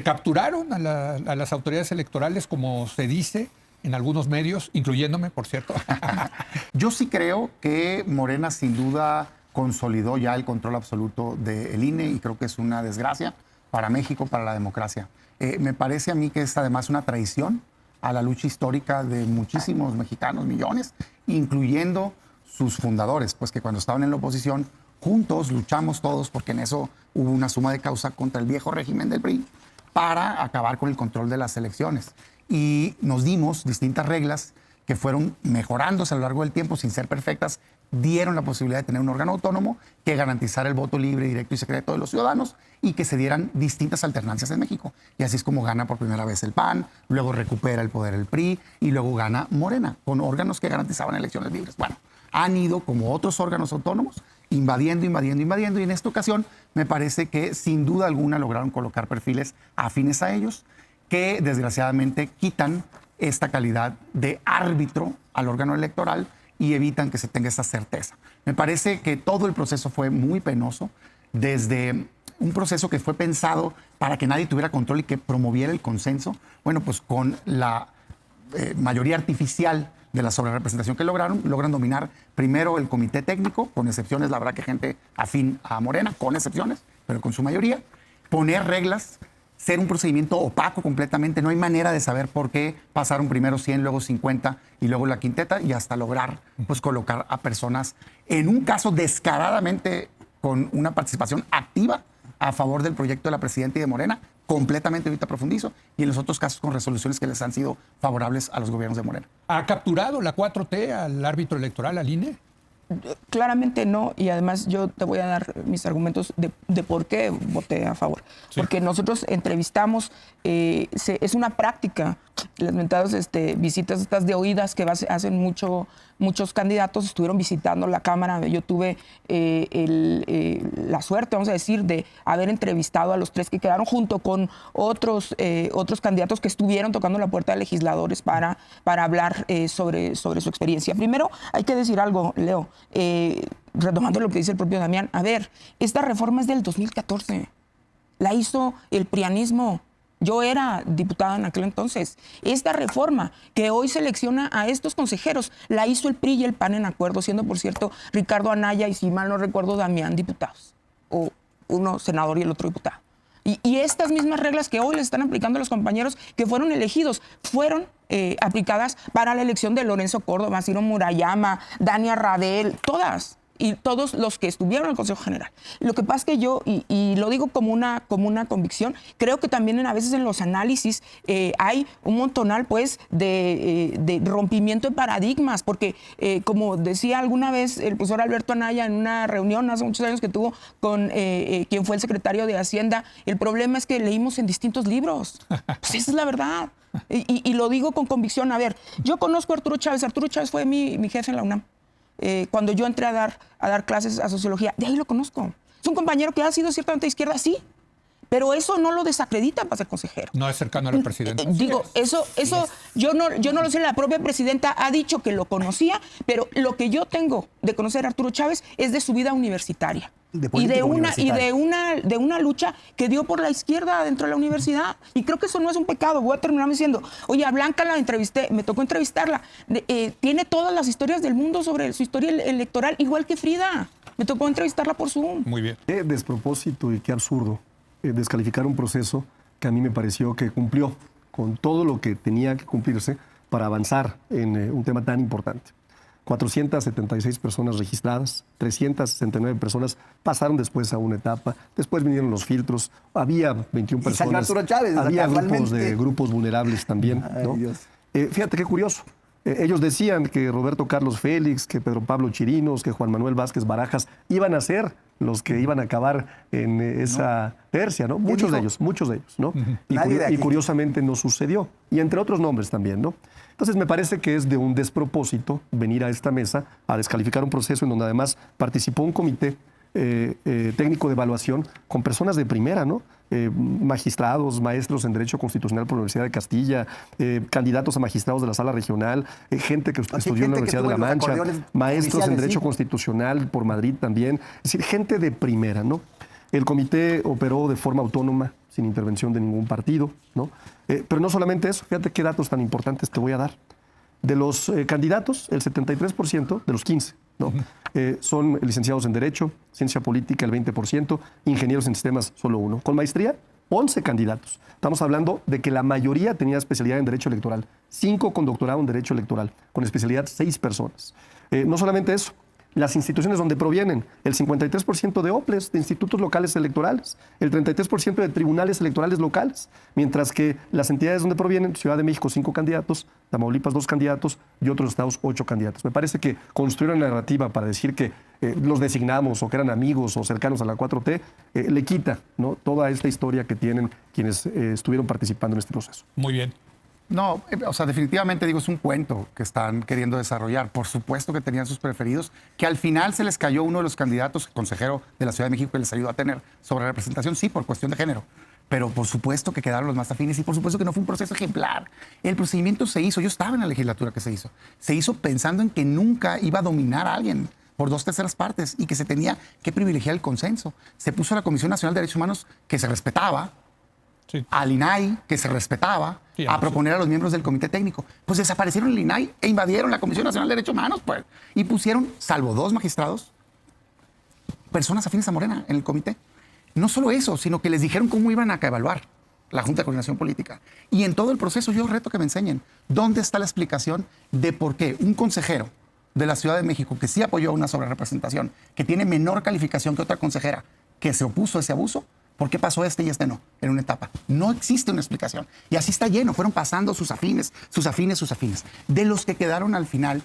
Capturaron a las autoridades electorales, como se dice en algunos medios, incluyéndome, por cierto. Yo sí creo que Morena sin duda consolidó ya el control absoluto del INE y creo que es una desgracia para México, para la democracia. Me parece a mí que es además una traición a la lucha histórica de muchísimos mexicanos, millones, incluyendo sus fundadores, pues que cuando estaban en la oposición, juntos luchamos todos, porque en eso hubo una suma de causa contra el viejo régimen del PRI, para acabar con el control de las elecciones. Y nos dimos distintas reglas que fueron mejorándose a lo largo del tiempo sin ser perfectas, dieron la posibilidad de tener un órgano autónomo que garantizara el voto libre, directo y secreto de los ciudadanos y que se dieran distintas alternancias en México. Y así es como gana por primera vez el PAN, luego recupera el poder el PRI y luego gana Morena, con órganos que garantizaban elecciones libres. Bueno, han ido como otros órganos autónomos invadiendo y en esta ocasión me parece que sin duda alguna lograron colocar perfiles afines a ellos que desgraciadamente quitan esta calidad de árbitro al órgano electoral y evitan que se tenga esa certeza. Me parece que todo el proceso fue muy penoso, desde un proceso que fue pensado para que nadie tuviera control y que promoviera el consenso, bueno, pues con la mayoría artificial de la sobrerepresentación que logran dominar primero el comité técnico, con excepciones, la verdad que gente afín a Morena, con excepciones, pero con su mayoría, poner reglas, ser un procedimiento opaco completamente, no hay manera de saber por qué pasaron primero 100, luego 50 y luego la quinteta y hasta lograr pues colocar a personas, en un caso descaradamente con una participación activa a favor del proyecto de la presidenta y de Morena, completamente, ahorita profundizo, y en los otros casos con resoluciones que les han sido favorables a los gobiernos de Morena. ¿Ha capturado la 4T al árbitro electoral, al INE? Claramente no, y además yo te voy a dar mis argumentos de por qué voté a favor. Sí. Porque nosotros entrevistamos, es una práctica, las mentadas visitas estas de oídas que hacen muchos candidatos, estuvieron visitando la Cámara. Yo tuve la suerte, vamos a decir, de haber entrevistado a los 3 que quedaron junto con otros candidatos que estuvieron tocando la puerta de legisladores para hablar sobre su experiencia. Primero, hay que decir algo, Leo, retomando lo que dice el propio Damián. A ver, esta reforma es del 2014, la hizo el prianismo. Yo era diputada en aquel entonces. Esta reforma que hoy selecciona a estos consejeros la hizo el PRI y el PAN en acuerdo, siendo, por cierto, Ricardo Anaya y, si mal no recuerdo, Damián diputados. O uno senador y el otro diputado. Y estas mismas reglas que hoy les están aplicando a los compañeros que fueron elegidos fueron aplicadas para la elección de Lorenzo Córdoba, Ciro Murayama, Dania Radel, todas. Y todos los que estuvieron en el Consejo General. Lo que pasa es que yo, y lo digo como una convicción, creo que también a veces en los análisis hay un montonal pues de rompimiento de paradigmas, porque como decía alguna vez el profesor Alberto Anaya en una reunión hace muchos años que tuvo con quien fue el secretario de Hacienda, el problema es que leímos en distintos libros. Pues esa es la verdad. Y lo digo con convicción. A ver, yo conozco a Arturo Chávez. Arturo Chávez fue mi jefe en la UNAM. Cuando yo entré a dar clases a sociología, de ahí lo conozco. Es un compañero que ha sido ciertamente de izquierda, sí, pero eso no lo desacredita para ser consejero. No es cercano a la presidenta. Digo, eso yo no lo sé, la propia presidenta ha dicho que lo conocía, pero lo que yo tengo de conocer a Arturo Chávez es de su vida universitaria. Y de una lucha que dio por la izquierda dentro de la universidad. Y creo que eso no es un pecado. Voy a terminar diciendo, oye, a Blanca la entrevisté, me tocó entrevistarla. Tiene todas las historias del mundo sobre su historia electoral, igual que Frida. Me tocó entrevistarla por Zoom. Muy bien. Qué despropósito y qué absurdo descalificar un proceso que a mí me pareció que cumplió con todo lo que tenía que cumplirse para avanzar en un tema tan importante. 476 personas registradas, 369 personas pasaron después a una etapa, después vinieron los filtros, había 21 personas, Arturo Chávez, había grupos vulnerables también, ¿no? Fíjate qué curioso, ellos decían que Roberto Carlos Félix, que Pedro Pablo Chirinos, que Juan Manuel Vázquez Barajas iban a ser los que iban a acabar en esa tercia, ¿no? Muchos de ellos, ¿no? Y curiosamente no sucedió, y entre otros nombres también, ¿no? Entonces, me parece que es de un despropósito venir a esta mesa a descalificar un proceso en donde además participó un comité técnico de evaluación con personas de primera, ¿no? Magistrados, maestros en Derecho Constitucional por la Universidad de Castilla, candidatos a magistrados de la Sala Regional, gente que estudió en la Universidad de La Mancha, maestros en Derecho Constitucional por Madrid también. Es decir, gente de primera, ¿no? El comité operó de forma autónoma, sin intervención de ningún partido, ¿no? Pero no solamente eso, fíjate qué datos tan importantes te voy a dar. De los candidatos, el 73% de los 15, ¿no? Son licenciados en Derecho, Ciencia Política el 20%, ingenieros en sistemas solo uno. Con maestría, 11 candidatos. Estamos hablando de que la mayoría tenía especialidad en Derecho Electoral, 5 con doctorado en Derecho Electoral, con especialidad 6 personas. No solamente eso, las instituciones donde provienen, el 53% de OPLES, de institutos locales electorales, el 33% de tribunales electorales locales, mientras que las entidades donde provienen, Ciudad de México 5 candidatos, Tamaulipas 2 candidatos y otros estados 8 candidatos. Me parece que construir una narrativa para decir que los designamos o que eran amigos o cercanos a la 4T, le quita, ¿no?, toda esta historia que tienen quienes estuvieron participando en este proceso. Muy bien. No, o sea, definitivamente digo, es un cuento que están queriendo desarrollar. Por supuesto que tenían sus preferidos, que al final se les cayó uno de los candidatos, consejero de la Ciudad de México, que les ayudó a tener sobre representación, sí, por cuestión de género. Pero por supuesto que quedaron los más afines y por supuesto que no fue un proceso ejemplar. El procedimiento se hizo, yo estaba en la legislatura que se hizo pensando en que nunca iba a dominar a alguien por 2/3 partes y que se tenía que privilegiar el consenso. Se puso a la Comisión Nacional de Derechos Humanos, que se respetaba, sí, al INAI, que se respetaba, sí, a proponer a los miembros del comité técnico. Pues desaparecieron el INAI e invadieron la Comisión Nacional de Derechos Humanos, pues, y pusieron, salvo 2 magistrados, personas afines a Morena en el comité. No solo eso, sino que les dijeron cómo iban a evaluar la Junta de Coordinación Política. Y en todo el proceso yo reto que me enseñen dónde está la explicación de por qué un consejero de la Ciudad de México que sí apoyó una sobrerepresentación, que tiene menor calificación que otra consejera que se opuso a ese abuso, ¿por qué pasó este y este no en una etapa? No existe una explicación. Y así está lleno. Fueron pasando sus afines. De los que quedaron al final,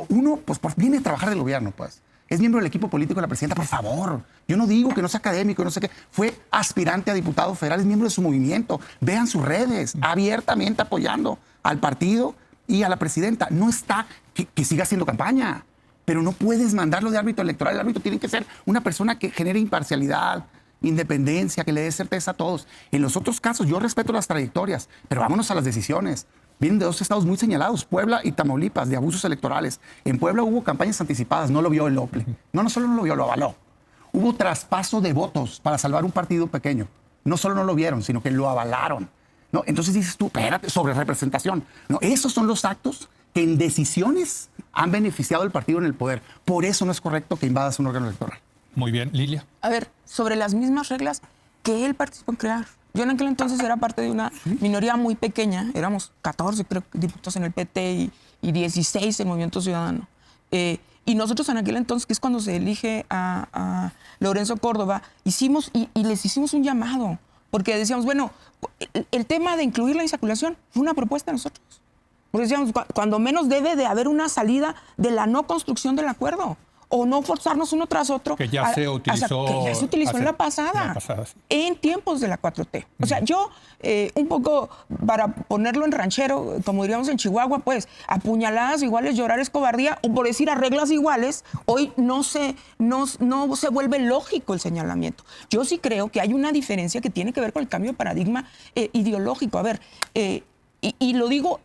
uno viene a trabajar del gobierno, pues. Es miembro del equipo político de la presidenta, por favor. Yo no digo que no sea académico, no sé qué. Fue aspirante a diputado federal, es miembro de su movimiento. Vean sus redes, abiertamente apoyando al partido y a la presidenta. No está que siga haciendo campaña, pero no puedes mandarlo de árbitro electoral. El árbitro tiene que ser una persona que genere imparcialidad, independencia, que le dé certeza a todos. En los otros casos, yo respeto las trayectorias, pero vámonos a las decisiones. Vienen de 2 estados muy señalados, Puebla y Tamaulipas, de abusos electorales. En Puebla hubo campañas anticipadas, no lo vio el OPLE. No solo no lo vio, lo avaló. Hubo traspaso de votos para salvar un partido pequeño. No solo no lo vieron, sino que lo avalaron. ¿No? Entonces dices tú, espérate, sobre representación. No, esos son los actos que en decisiones han beneficiado al partido en el poder. Por eso no es correcto que invadas un órgano electoral. Muy bien, Lilia. A ver, sobre las mismas reglas que él participó en crear. Yo en aquel entonces era parte de una minoría muy pequeña, éramos 14 creo, diputados en el PT y 16 en Movimiento Ciudadano. Y nosotros en aquel entonces, que es cuando se elige a Lorenzo Córdoba, hicimos y les hicimos un llamado, porque decíamos, bueno, el tema de incluir la insaculación fue una propuesta de nosotros. Porque decíamos, cuando menos debe de haber una salida de la no construcción del acuerdo. O no forzarnos uno tras otro. Que ya se utilizó en la pasada sí, en tiempos de la 4T. O sea, yo, un poco, para ponerlo en ranchero, como diríamos en Chihuahua, pues, apuñaladas iguales, llorar es cobardía, o por decir a reglas iguales, hoy no se vuelve lógico el señalamiento. Yo sí creo que hay una diferencia que tiene que ver con el cambio de paradigma ideológico. A ver, y lo digo,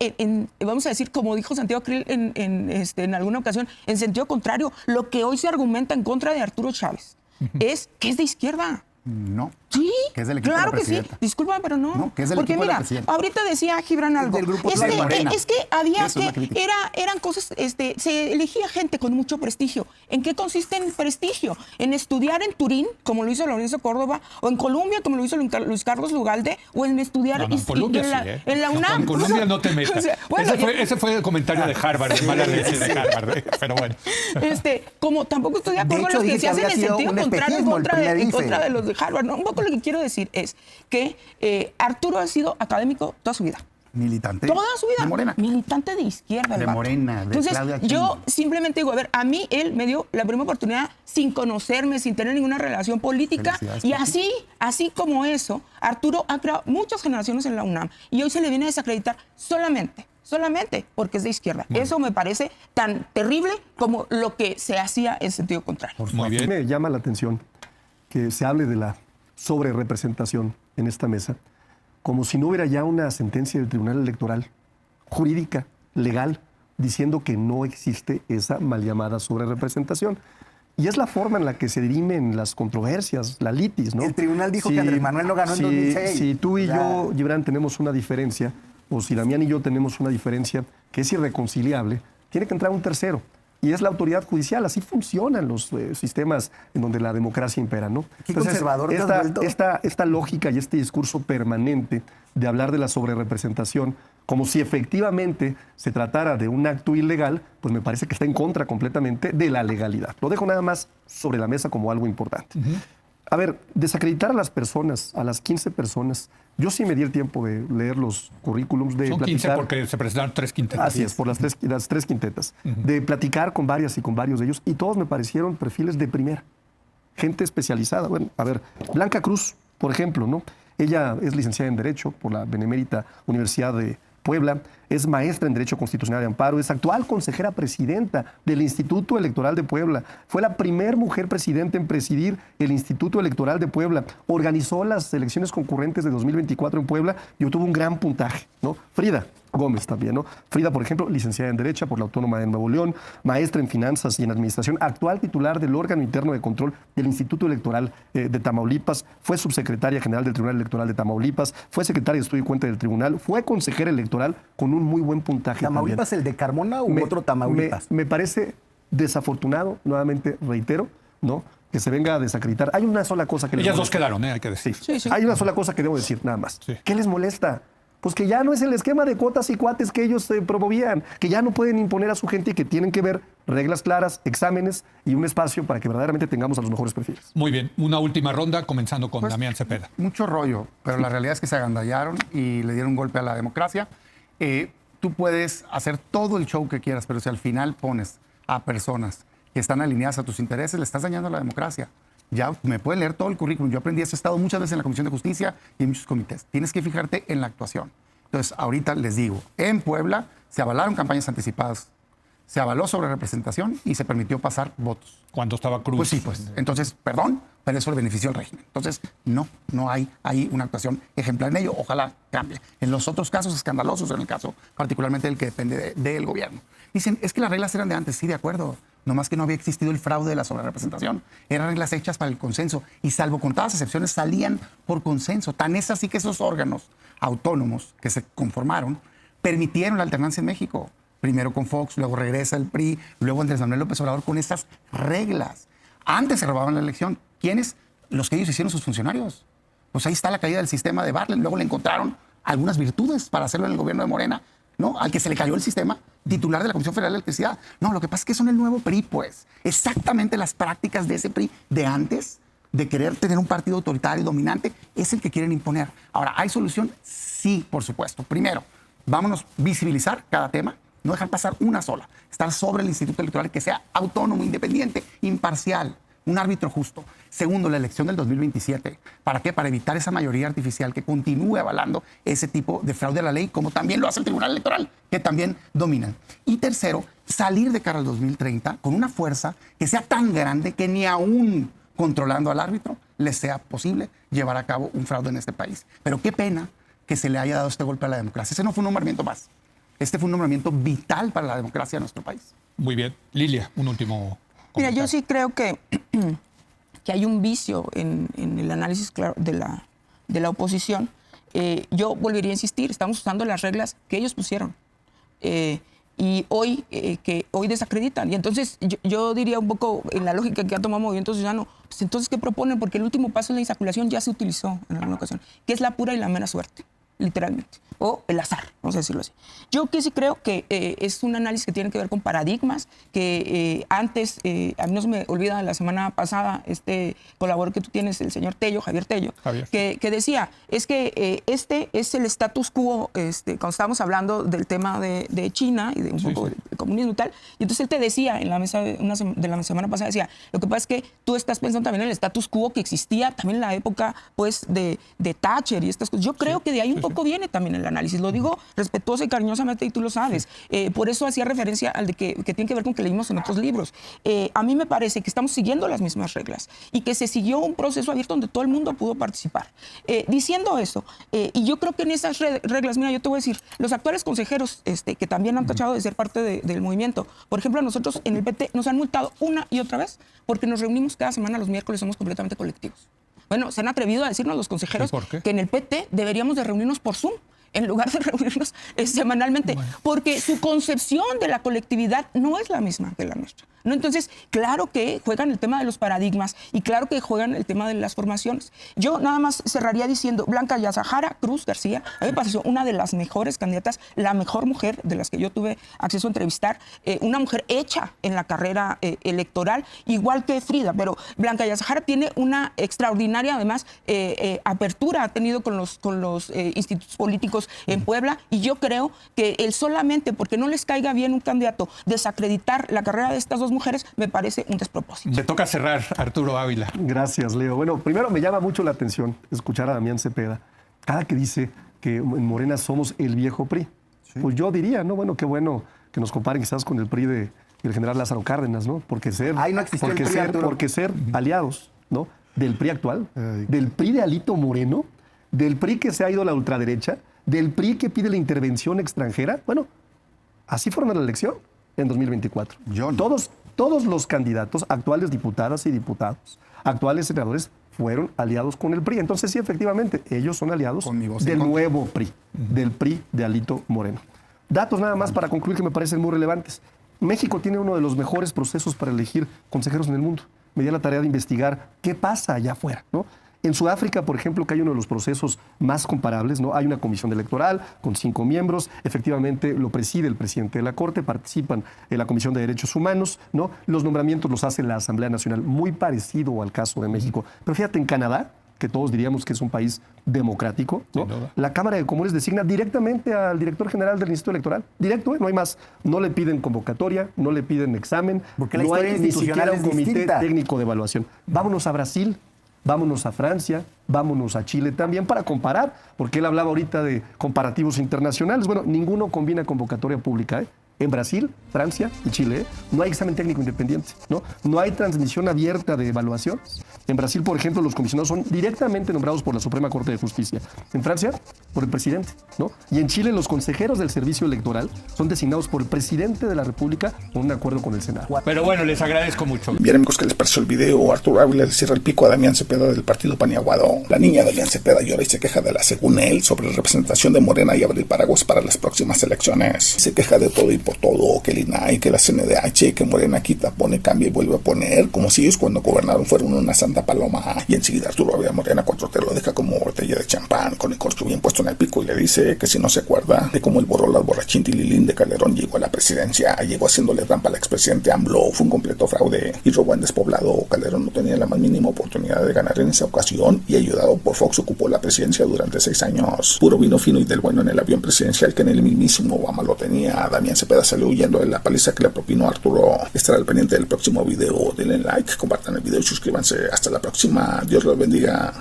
vamos a decir, como dijo Santiago Krill en alguna ocasión, en sentido contrario, lo que hoy se argumenta en contra de Arturo Chávez es que es de izquierda. No. Sí, que es del equipo claro de la que sí. Disculpa, pero no. No, que es del porque equipo mira, de la presidenta. ahorita decía Gibran algo. Es que había eran cosas, se elegía gente con mucho prestigio. ¿En qué consiste el prestigio? En estudiar en Turín, como lo hizo Lorenzo Córdoba, o en Colombia, como lo hizo Luis Carlos Lugalde, o en estudiar en Colombia, en la UNAM. En Colombia no te metas. O sea, bueno, ese fue el comentario de Harvard, de mala leche de Harvard, pero bueno. Como tampoco estoy de acuerdo con los que se hacen en sentido contrario en contra de los de Harvard, ¿no? Un poco lo que quiero decir es que Arturo ha sido académico toda su vida. Militante. Toda su vida. De Morena. Militante de izquierda. De Morena. De Entonces, Claudia yo simplemente digo, a ver, a mí él me dio la primera oportunidad sin conocerme, sin tener ninguna relación política. Y así como eso, Arturo ha creado muchas generaciones en la UNAM. Y hoy se le viene a desacreditar solamente porque es de izquierda. Eso me parece tan terrible como lo que se hacía en sentido contrario. Muy bien. Me llama la atención que se hable de la sobrerepresentación en esta mesa, como si no hubiera ya una sentencia del Tribunal Electoral jurídica, legal, diciendo que no existe esa mal llamada sobrerepresentación. Y es la forma en la que se dirimen las controversias, la litis, ¿no? El tribunal dijo que Andrés Manuel no ganó en 2006. Si tú y yo, Gibran, tenemos una diferencia, o si Damián y yo tenemos una diferencia que es irreconciliable, tiene que entrar un tercero. Y es la autoridad judicial. Así funcionan los sistemas en donde la democracia impera, ¿no? Qué conservador te has vuelto. Esta lógica y este discurso permanente de hablar de la sobrerepresentación como si efectivamente se tratara de un acto ilegal, pues me parece que está en contra completamente de la legalidad. Lo dejo nada más sobre la mesa como algo importante. A ver, desacreditar a las personas, a las 15 personas, yo sí me di el tiempo de leer los currículums, de Son 15 platicar. porque se presentaron 3 quintetas. Así es, por las tres quintetas. De platicar con varias y con varios de ellos, y todos me parecieron perfiles de primera. Gente especializada. Bueno, a ver, Blanca Cruz, por ejemplo, ¿no? Ella es licenciada en Derecho por la Benemérita Universidad de Puebla, es maestra en Derecho Constitucional de Amparo, es actual consejera presidenta del Instituto Electoral de Puebla, fue la primer mujer presidenta en presidir el Instituto Electoral de Puebla, organizó las elecciones concurrentes de 2024 en Puebla y obtuvo un gran puntaje, ¿no? Frida Gómez también, ¿no? Frida, por ejemplo, licenciada en Derecho por la Autónoma de Nuevo León, maestra en Finanzas y en Administración, actual titular del órgano interno de control del Instituto Electoral de Tamaulipas, fue subsecretaria general del Tribunal Electoral de Tamaulipas, fue secretaria de Estudio y Cuenta del Tribunal, fue consejera electoral con un muy buen puntaje. ¿Tamaulipas también. el de Carmona u otro Tamaulipas? Me parece desafortunado, nuevamente reitero, ¿no? Que se venga a desacreditar. Hay una sola cosa que... Ellas dos quedaron, hay que decir. Sí, sí. Hay una sola cosa que debo decir, nada más. Sí. ¿Qué les molesta? Pues que ya no es el esquema de cuotas y cuates que ellos promovían, que ya no pueden imponer a su gente y que tienen que ver reglas claras, exámenes y un espacio para que verdaderamente tengamos a los mejores perfiles. Muy bien, una última ronda comenzando con Pues, Damián Cepeda. Mucho rollo, pero la realidad es que se agandallaron y le dieron un golpe a la democracia. Tú puedes hacer todo el show que quieras, pero si al final pones a personas que están alineadas a tus intereses, le estás dañando a la democracia. Ya me pueden leer todo el currículum. Yo aprendí eso, he estado muchas veces en la Comisión de Justicia y en muchos comités. Tienes que fijarte en la actuación. Entonces, ahorita les digo, en Puebla se avalaron campañas anticipadas, se avaló sobre representación y se permitió pasar votos. Cuando estaba Cruz. Pues sí, pues. Entonces, perdón, pero eso le benefició al régimen. Entonces, no hay una actuación ejemplar en ello. Ojalá cambie. En los otros casos escandalosos, en el caso particularmente del que depende del gobierno. Dicen, es que las reglas eran de antes. Sí, de acuerdo. Nomás que no había existido el fraude de la sobrerepresentación. Eran reglas hechas para el consenso. Y salvo contadas excepciones, salían por consenso. Tan es así que esos órganos autónomos que se conformaron permitieron la alternancia en México. Primero con Fox, luego regresa el PRI, luego Andrés Manuel López Obrador con esas reglas. Antes se robaban la elección. ¿Quiénes? Los que ellos hicieron sus funcionarios. Pues ahí está la caída del sistema de Bartlett. Luego le encontraron algunas virtudes para hacerlo en el gobierno de Morena, ¿no? Al que se le cayó el sistema, titular de la Comisión Federal de Electricidad. No, lo que pasa es que son el nuevo PRI, pues. Exactamente las prácticas de ese PRI de antes, de querer tener un partido autoritario dominante, es el que quieren imponer. Ahora, ¿hay solución? Sí, por supuesto. Primero, vámonos a visibilizar cada tema, no dejar pasar una sola. Estar sobre el Instituto Electoral que sea autónomo, independiente, imparcial, un árbitro justo. Segundo, la elección del 2027. ¿Para qué? Para evitar esa mayoría artificial que continúe avalando ese tipo de fraude a la ley, como también lo hace el Tribunal Electoral, que también dominan. Y tercero, salir de cara al 2030 con una fuerza que sea tan grande que ni aún controlando al árbitro les sea posible llevar a cabo un fraude en este país. Pero qué pena que se le haya dado este golpe a la democracia. Ese no fue un nombramiento más. Este fue un nombramiento vital para la democracia de nuestro país. Muy bien. Lilia, un último Mira, comentario. yo sí creo que hay un vicio en el análisis claro de la oposición. Yo volvería a insistir, estamos usando las reglas que ellos pusieron. Y hoy desacreditan. Y entonces yo diría un poco en la lógica que ha tomado Movimiento Ciudadano, pues entonces ¿qué proponen? Porque el último paso de la insaculación ya se utilizó en alguna ocasión, que es la pura y la mera suerte, literalmente, o el azar, vamos a decirlo así. Yo que sí creo que es un análisis que tiene que ver con paradigmas, que antes, a mí no se me olvida la semana pasada, este colaborador que tú tienes, el señor Tello, Javier Tello, que decía, es que este es el status quo, cuando estábamos hablando del tema de China y de un poco del comunismo y tal, y entonces él te decía en la mesa de la semana pasada, decía, lo que pasa es que tú estás pensando también en el status quo que existía también en la época, pues, de Thatcher y estas cosas. Yo creo que de ahí un poco viene también el análisis. Lo digo respetuosa y cariñosamente, y tú lo sabes. Por eso hacía referencia al de que tiene que ver con que leímos en otros libros. A mí me parece que estamos siguiendo las mismas reglas y que se siguió un proceso abierto donde todo el mundo pudo participar. Diciendo eso, y yo creo que en esas reglas, mira, yo te voy a decir, los actuales consejeros que también han tachado de ser parte del movimiento, por ejemplo, a nosotros en el PT nos han multado una y otra vez porque nos reunimos cada semana los miércoles, somos completamente colectivos. Bueno, se han atrevido a decirnos los consejeros que en el PT deberíamos de reunirnos por Zoom en lugar de reunirnos semanalmente, porque su concepción de la colectividad no es la misma que la nuestra, ¿no? Entonces, claro que juegan el tema de los paradigmas y claro que juegan el tema de las formaciones. Yo nada más cerraría diciendo, Blanca Yazahara Cruz García, a mí me pareció una de las mejores candidatas, la mejor mujer de las que yo tuve acceso a entrevistar, una mujer hecha en la carrera electoral, igual que Frida, pero Blanca Yazahara tiene una extraordinaria, además, apertura, ha tenido con los institutos políticos en Puebla, y yo creo que el solamente porque no les caiga bien un candidato desacreditar la carrera de estas dos mujeres me parece un despropósito. Te toca cerrar, Arturo Ávila. Gracias, Leo. Bueno, primero me llama mucho la atención escuchar a Damián Cepeda cada que dice que en Morena somos el viejo PRI. Sí. Pues yo diría, ¿no? Bueno, qué bueno que nos comparen quizás con el PRI del general Lázaro Cárdenas, ¿no? Porque ser aliados, ¿no? Del PRI actual, del PRI de Alito Moreno, del PRI que se ha ido a la ultraderecha, del PRI que pide la intervención extranjera. Bueno, así fueron a la elección en 2024. Todos los candidatos, actuales diputadas y diputados, actuales senadores, fueron aliados con el PRI. Entonces, sí, efectivamente, ellos son aliados del nuevo PRI, del PRI de Alito Moreno. Datos nada más para concluir que me parecen muy relevantes. México tiene uno de los mejores procesos para elegir consejeros en el mundo. Me di la tarea de investigar qué pasa allá afuera, ¿no? En Sudáfrica, por ejemplo, que hay uno de los procesos más comparables, ¿no? Hay una comisión electoral con 5 miembros, efectivamente lo preside el presidente de la Corte, participan en la Comisión de Derechos Humanos, ¿no? Los nombramientos los hace la Asamblea Nacional, muy parecido al caso de México. Pero fíjate, en Canadá, que todos diríamos que es un país democrático, ¿no? La Cámara de Comunes designa directamente al director general del Instituto Electoral. Directo, no hay más. No le piden convocatoria, no le piden examen, porque no hay ni siquiera un comité técnico de evaluación. Vámonos a Brasil. Vámonos a Francia, vámonos a Chile también para comparar, porque él hablaba ahorita de comparativos internacionales. Bueno, ninguno combina convocatoria pública, ¿eh? En Brasil, Francia y Chile, no hay examen técnico independiente, ¿no? No hay transmisión abierta de evaluación. En Brasil, por ejemplo, los comisionados son directamente nombrados por la Suprema Corte de Justicia. En Francia, por el presidente, ¿no? Y en Chile, los consejeros del servicio electoral son designados por el presidente de la República con un acuerdo con el Senado. Pero bueno, les agradezco mucho. Bien, amigos, ¿qué les pareció el video? Arturo Ávila le cierra el pico a Damián Cepeda del partido Paniaguado. La niña Damián Cepeda llora y se queja de la, según él, sobre representación de Morena y abrir paraguas para las próximas elecciones. Se queja de todo y por todo, que el INAI, que la CNDH, que Morena quita, pone, cambia y vuelve a poner, como si ellos cuando gobernaron fueron una santa paloma. Y enseguida Arturo Ávila Morena 4T lo deja como botella de champán con el corcho bien puesto en el pico y le dice que si no se acuerda de cómo el Borolas borrachín Tililín de Calderón llegó a la presidencia, llegó haciéndole trampa al expresidente AMLO, fue un completo fraude y robó en despoblado. Calderón no tenía la más mínima oportunidad de ganar en esa ocasión y ayudado por Fox ocupó la presidencia durante 6 años. Puro vino fino y del bueno en el avión presidencial que en el mismísimo Obama lo tenía. Damián Cepeda salió huyendo de la paliza que le propinó Arturo. Estará al pendiente del próximo video. Denle like, compartan el video y suscríbanse. Hasta la próxima. Dios los bendiga.